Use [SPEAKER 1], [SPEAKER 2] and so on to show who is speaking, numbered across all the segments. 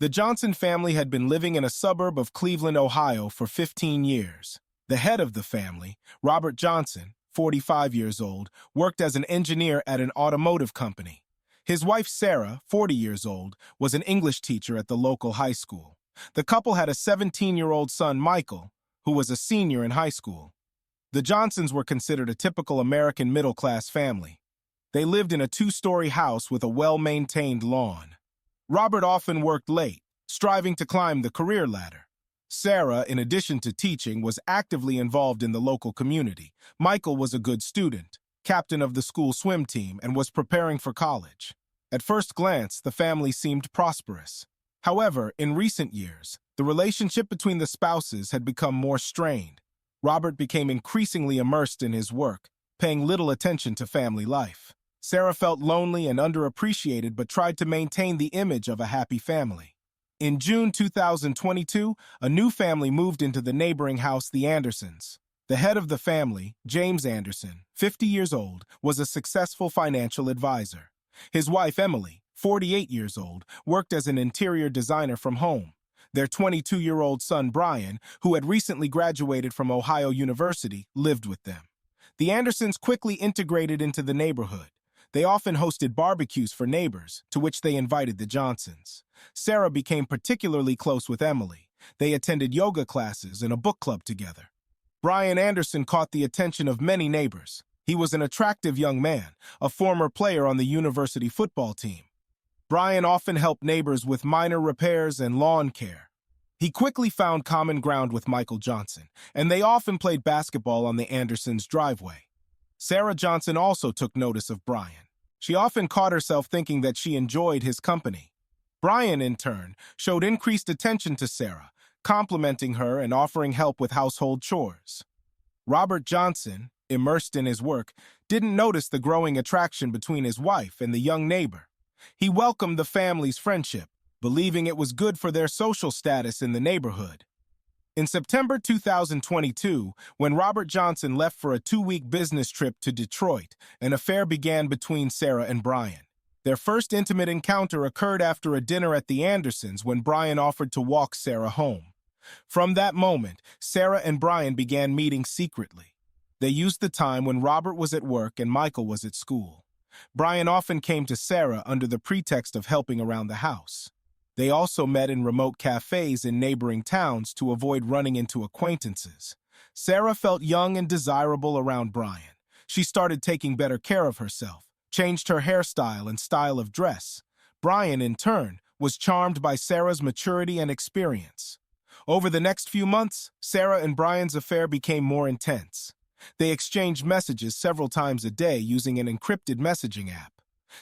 [SPEAKER 1] The Johnson family had been living in a suburb of Cleveland, Ohio for 15 years. The head of the family, Robert Johnson, 45 years old, worked as an engineer at an automotive company. His wife, Sarah, 40 years old, was an English teacher at the local high school. The couple had a 17-year-old son, Michael, who was a senior in high school. The Johnsons were considered a typical American middle-class family. They lived in a two-story house with a well-maintained lawn. Robert often worked late, striving to climb the career ladder. Sarah, in addition to teaching, was actively involved in the local community. Michael was a good student, captain of the school swim team, and was preparing for college. At first glance, the family seemed prosperous. However, in recent years, the relationship between the spouses had become more strained. Robert became increasingly immersed in his work, paying little attention to family life. Sarah felt lonely and underappreciated but tried to maintain the image of a happy family. In June 2022, a new family moved into the neighboring house, the Andersons. The head of the family, James Anderson, 50 years old, was a successful financial advisor. His wife, Emily, 48 years old, worked as an interior designer from home. Their 22-year-old son, Brian, who had recently graduated from Ohio University, lived with them. The Andersons quickly integrated into the neighborhood. They often hosted barbecues for neighbors, to which they invited the Johnsons. Sarah became particularly close with Emily. They attended yoga classes and a book club together. Brian Anderson caught the attention of many neighbors. He was an attractive young man, a former player on the university football team. Brian often helped neighbors with minor repairs and lawn care. He quickly found common ground with Michael Johnson, and they often played basketball on the Andersons' driveway. Sarah Johnson also took notice of Brian. She often caught herself thinking that she enjoyed his company. Brian, in turn, showed increased attention to Sarah, complimenting her and offering help with household chores. Robert Johnson, immersed in his work, didn't notice the growing attraction between his wife and the young neighbor. He welcomed the family's friendship, believing it was good for their social status in the neighborhood. In September 2022, when Robert Johnson left for a 2-week business trip to Detroit, an affair began between Sarah and Brian. Their first intimate encounter occurred after a dinner at the Andersons when Brian offered to walk Sarah home. From that moment, Sarah and Brian began meeting secretly. They used the time when Robert was at work and Michael was at school. Brian often came to Sarah under the pretext of helping around the house. They also met in remote cafes in neighboring towns to avoid running into acquaintances. Sarah felt young and desirable around Brian. She started taking better care of herself, changed her hairstyle and style of dress. Brian, in turn, was charmed by Sarah's maturity and experience. Over the next few months, Sarah and Brian's affair became more intense. They exchanged messages several times a day using an encrypted messaging app.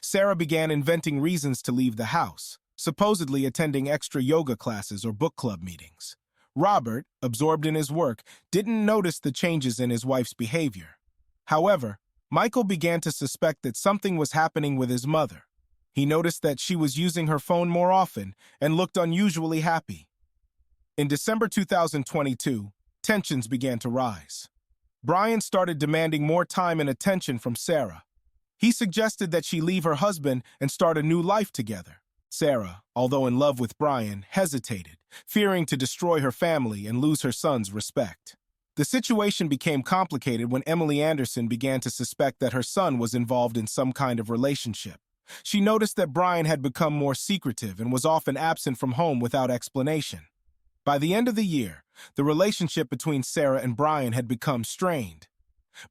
[SPEAKER 1] Sarah began inventing reasons to leave the house, supposedly attending extra yoga classes or book club meetings. Robert, absorbed in his work, didn't notice the changes in his wife's behavior. However, Michael began to suspect that something was happening with his mother. He noticed that she was using her phone more often and looked unusually happy. In December 2022, tensions began to rise. Brian started demanding more time and attention from Sarah. He suggested that she leave her husband and start a new life together. Sarah, although in love with Brian, hesitated, fearing to destroy her family and lose her son's respect. The situation became complicated when Emily Anderson began to suspect that her son was involved in some kind of relationship. She noticed that Brian had become more secretive and was often absent from home without explanation. By the end of the year, the relationship between Sarah and Brian had become strained.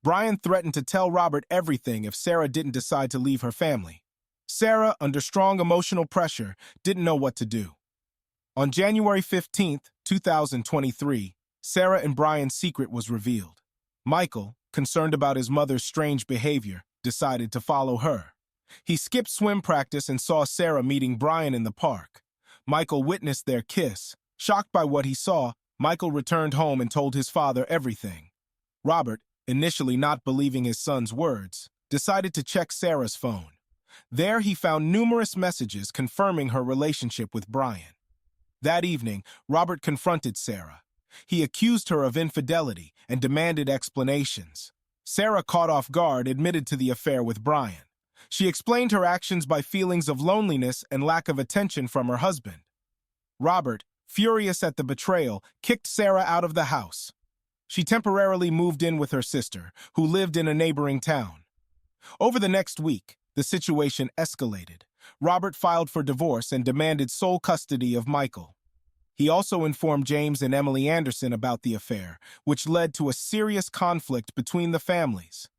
[SPEAKER 1] Brian threatened to tell Robert everything if Sarah didn't decide to leave her family. Sarah, under strong emotional pressure, didn't know what to do. On January 15, 2023, Sarah and Brian's secret was revealed. Michael, concerned about his mother's strange behavior, decided to follow her. He skipped swim practice and saw Sarah meeting Brian in the park. Michael witnessed their kiss. Shocked by what he saw, Michael returned home and told his father everything. Robert, initially not believing his son's words, decided to check Sarah's phone. There he found numerous messages confirming her relationship with Brian. That evening, Robert confronted Sarah. He accused her of infidelity and demanded explanations. Sarah, caught off guard, admitted to the affair with Brian. She explained her actions by feelings of loneliness and lack of attention from her husband. Robert, furious at the betrayal, kicked Sarah out of the house. She temporarily moved in with her sister, who lived in a neighboring town. Over the next week, the situation escalated. Robert filed for divorce and demanded sole custody of Michael. He also informed James and Emily Anderson about the affair, which led to a serious conflict between the families.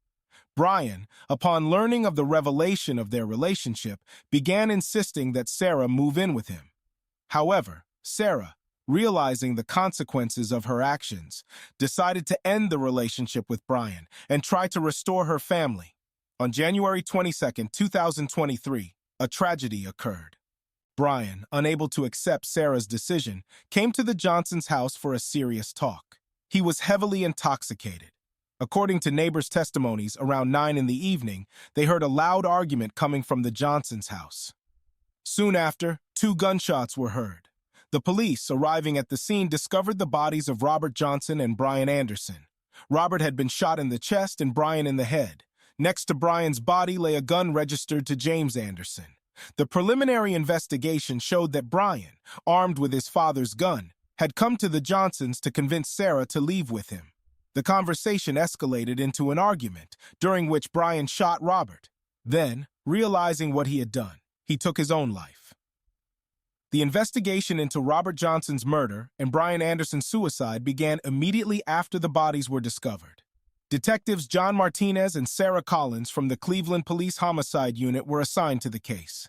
[SPEAKER 1] Brian, upon learning of the revelation of their relationship, began insisting that Sarah move in with him. However, Sarah, realizing the consequences of her actions, decided to end the relationship with Brian and try to restore her family. On January 22, 2023, a tragedy occurred. Brian, unable to accept Sarah's decision, came to the Johnsons' house for a serious talk. He was heavily intoxicated. According to neighbors' testimonies, around 9 in the evening, they heard a loud argument coming from the Johnsons' house. Soon after, 2 gunshots were heard. The police, arriving at the scene, discovered the bodies of Robert Johnson and Brian Anderson. Robert had been shot in the chest and Brian in the head. Next to Brian's body lay a gun registered to James Anderson. The preliminary investigation showed that Brian, armed with his father's gun, had come to the Johnsons to convince Sarah to leave with him. The conversation escalated into an argument, during which Brian shot Robert. Then, realizing what he had done, he took his own life. The investigation into Robert Johnson's murder and Brian Anderson's suicide began immediately after the bodies were discovered. Detectives John Martinez and Sarah Collins from the Cleveland Police Homicide Unit were assigned to the case.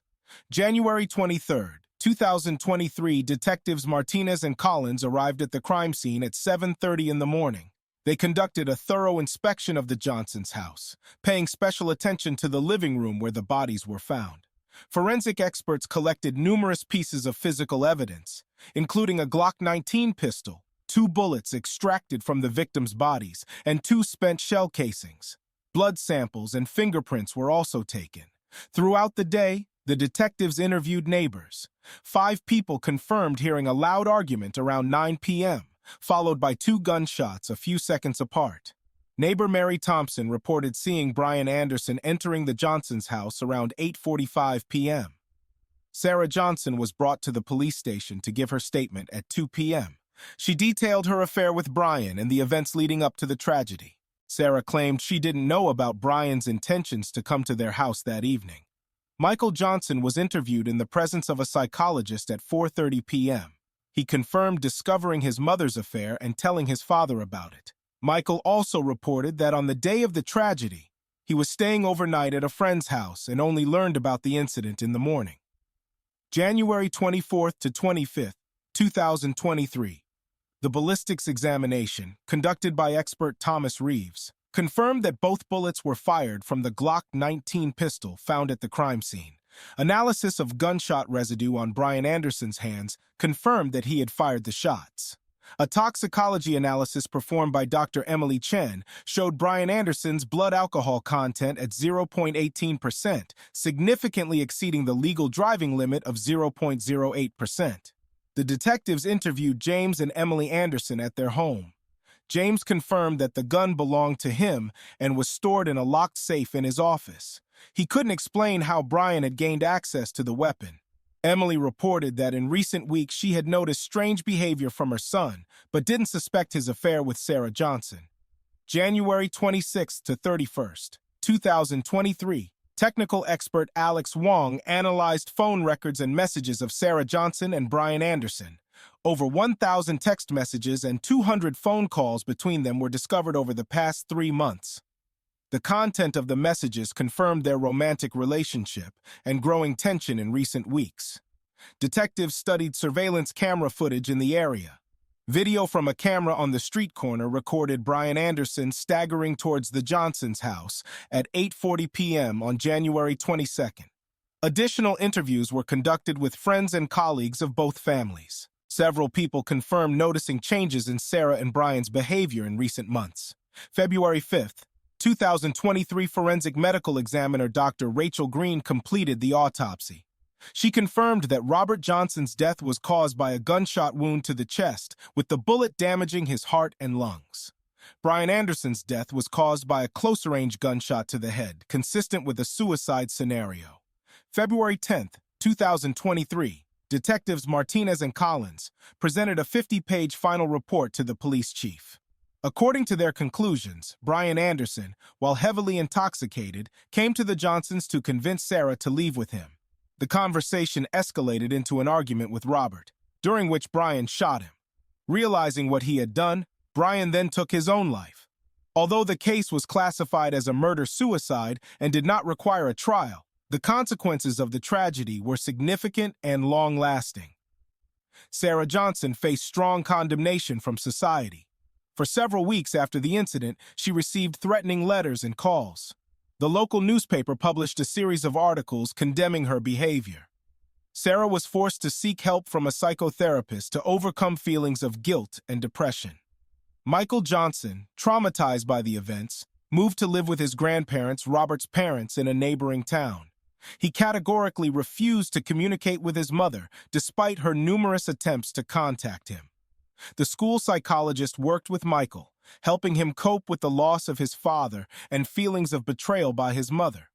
[SPEAKER 1] January 23, 2023, Detectives Martinez and Collins arrived at the crime scene at 7:30 in the morning. They conducted a thorough inspection of the Johnsons' house, paying special attention to the living room where the bodies were found. Forensic experts collected numerous pieces of physical evidence, including a Glock 19 pistol, 2 bullets extracted from the victims' bodies, and 2 spent shell casings. Blood samples and fingerprints were also taken. Throughout the day, the detectives interviewed neighbors. 5 people confirmed hearing a loud argument around 9 p.m., followed by 2 gunshots a few seconds apart. Neighbor Mary Thompson reported seeing Brian Anderson entering the Johnsons' house around 8:45 p.m. Sarah Johnson was brought to the police station to give her statement at 2 p.m. She detailed her affair with Brian and the events leading up to the tragedy. Sarah claimed she didn't know about Brian's intentions to come to their house that evening. Michael Johnson was interviewed in the presence of a psychologist at 4:30 p.m. He confirmed discovering his mother's affair and telling his father about it. Michael also reported that on the day of the tragedy, he was staying overnight at a friend's house and only learned about the incident in the morning. January 24th to 25th, 2023. The ballistics examination, conducted by expert Thomas Reeves, confirmed that both bullets were fired from the Glock 19 pistol found at the crime scene. Analysis of gunshot residue on Brian Anderson's hands confirmed that he had fired the shots. A toxicology analysis performed by Dr. Emily Chen showed Brian Anderson's blood alcohol content at 0.18%, significantly exceeding the legal driving limit of 0.08%. The detectives interviewed James and Emily Anderson at their home. James confirmed that the gun belonged to him and was stored in a locked safe in his office. He couldn't explain how Brian had gained access to the weapon. Emily reported that in recent weeks she had noticed strange behavior from her son, but didn't suspect his affair with Sarah Johnson. January 26 to 31st, 2023, technical expert Alex Wong analyzed phone records and messages of Sarah Johnson and Brian Anderson. Over 1,000 text messages and 200 phone calls between them were discovered over the past 3 months. The content of the messages confirmed their romantic relationship and growing tension in recent weeks. Detectives studied surveillance camera footage in the area. Video from a camera on the street corner recorded Brian Anderson staggering towards the Johnsons' house at 8:40 p.m. on January 22nd. Additional interviews were conducted with friends and colleagues of both families. Several people confirmed noticing changes in Sarah and Brian's behavior in recent months. February 5th, 2023, forensic medical examiner Dr. Rachel Green completed the autopsy. She confirmed that Robert Johnson's death was caused by a gunshot wound to the chest, with the bullet damaging his heart and lungs. Brian Anderson's death was caused by a close-range gunshot to the head, consistent with a suicide scenario. February 10th, 2023, Detectives Martinez and Collins presented a 50-page final report to the police chief. According to their conclusions, Brian Anderson, while heavily intoxicated, came to the Johnsons to convince Sarah to leave with him. The conversation escalated into an argument with Robert, during which Brian shot him. Realizing what he had done, Brian then took his own life. Although the case was classified as a murder-suicide and did not require a trial, the consequences of the tragedy were significant and long-lasting. Sarah Johnson faced strong condemnation from society. For several weeks after the incident, she received threatening letters and calls. The local newspaper published a series of articles condemning her behavior. Sarah was forced to seek help from a psychotherapist to overcome feelings of guilt and depression. Michael Johnson, traumatized by the events, moved to live with his grandparents, Robert's parents, in a neighboring town. He categorically refused to communicate with his mother, despite her numerous attempts to contact him. The school psychologist worked with Michael, helping him cope with the loss of his father and feelings of betrayal by his mother.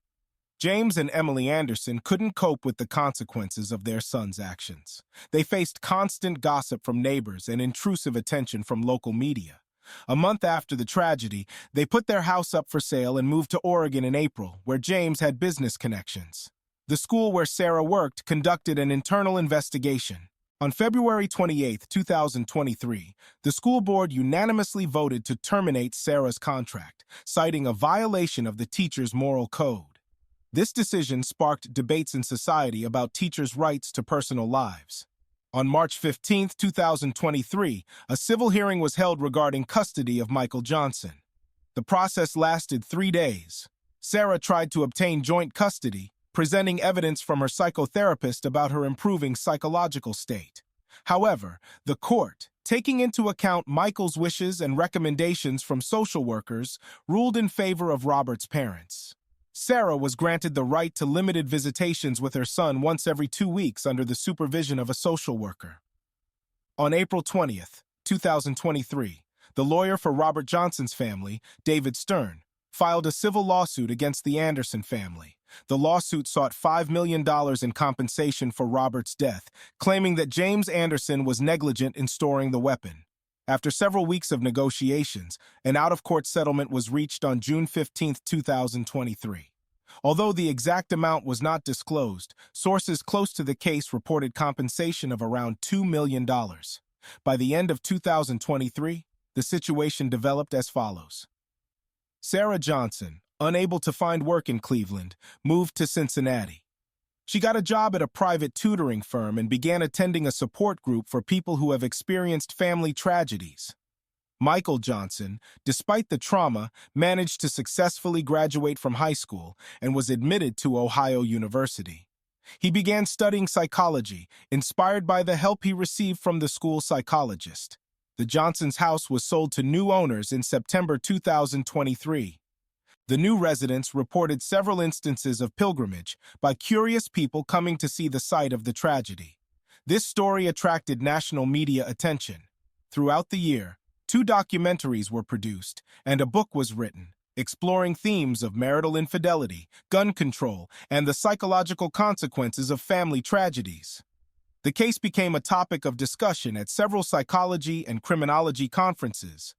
[SPEAKER 1] James and Emily Anderson couldn't cope with the consequences of their son's actions. They faced constant gossip from neighbors and intrusive attention from local media. A month after the tragedy, they put their house up for sale and moved to Oregon in April, where James had business connections. The school where Sarah worked conducted an internal investigation. On February 28, 2023, the school board unanimously voted to terminate Sarah's contract, citing a violation of the teacher's moral code. This decision sparked debates in society about teachers' rights to personal lives. On March 15, 2023, a civil hearing was held regarding custody of Michael Johnson. The process lasted 3 days. Sarah tried to obtain joint custody, presenting evidence from her psychotherapist about her improving psychological state. However, the court, taking into account Michael's wishes and recommendations from social workers, ruled in favor of Robert's parents. Sarah was granted the right to limited visitations with her son once every 2 weeks under the supervision of a social worker. On April 20, 2023, the lawyer for Robert Johnson's family, David Stern, filed a civil lawsuit against the Anderson family. The lawsuit sought $5 million in compensation for Robert's death, claiming that James Anderson was negligent in storing the weapon. After several weeks of negotiations, an out-of-court settlement was reached on June 15, 2023. Although the exact amount was not disclosed, sources close to the case reported compensation of around $2 million. By the end of 2023, the situation developed as follows. Sarah Johnson, unable to find work in Cleveland, moved to Cincinnati. She got a job at a private tutoring firm and began attending a support group for people who have experienced family tragedies. Michael Johnson, despite the trauma, managed to successfully graduate from high school and was admitted to Ohio University. He began studying psychology, inspired by the help he received from the school psychologist. The Johnsons' house was sold to new owners in September 2023. The new residents reported several instances of pilgrimage by curious people coming to see the site of the tragedy. This story attracted national media attention. Throughout the year, 2 documentaries were produced, and a book was written, exploring themes of marital infidelity, gun control, and the psychological consequences of family tragedies. The case became a topic of discussion at several psychology and criminology conferences.